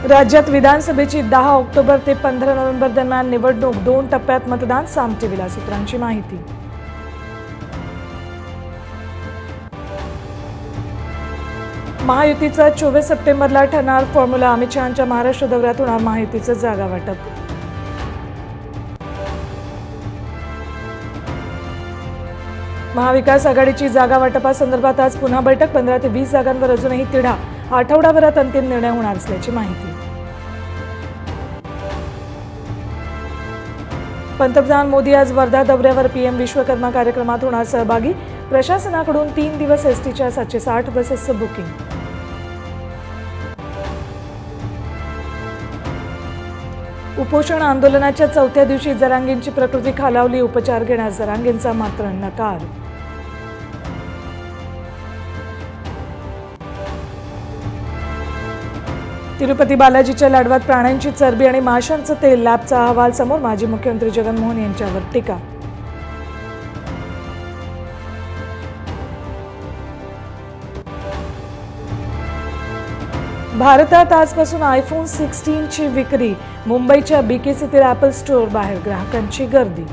राज्यात विधानसभेची 10 ऑक्टोबर ते 15 नोव्हेंबर दरम्यान निवडणूक 2 टप्प्यात मतदान, साम टीव्हीला सूत्रांची माहिती. महायुतीचा 24 सप्टेंबरला ठरणार फॉर्म्युला. अमित शहांच्या महाराष्ट्र दौऱ्यात होणार महायुतीचं जागा वाटप. महाविकास आघाडीची जागा वाटपासंदर्भात आज पुन्हा बैठक. 15 ते 20 जागांवर अजूनही तिढा. आठवडाभरात अंतिम निर्णय होणार असल्याची माहिती. पंतप्रधान मोदी आज वर्धा दौऱ्यावर. पीएम विश्वकर्मा कार्यक्रमात होणार सहभागी. प्रशासनाकडून 3 दिवस एसटीच्या 760 बसेसचं बुकिंग. उपोषण आंदोलनाच्या 4थ्या दिवशी जरांगेंची प्रकृती खालावली. उपचार घेण्यास जरांगेंचा मात्र नकार. तिरुपती बालाजीच्या लाडवात प्राण्यांची चरबी आणि माशांचं तेल. लॅबचा अहवाल समोर. माजी मुख्यमंत्री जगनमोहन यांच्यावर टीका. भारतात आजपासून आयफोन 16 ची विक्री. मुंबईच्या बीकेसीतील ॲपल स्टोअर बाहेर ग्राहकांची गर्दी.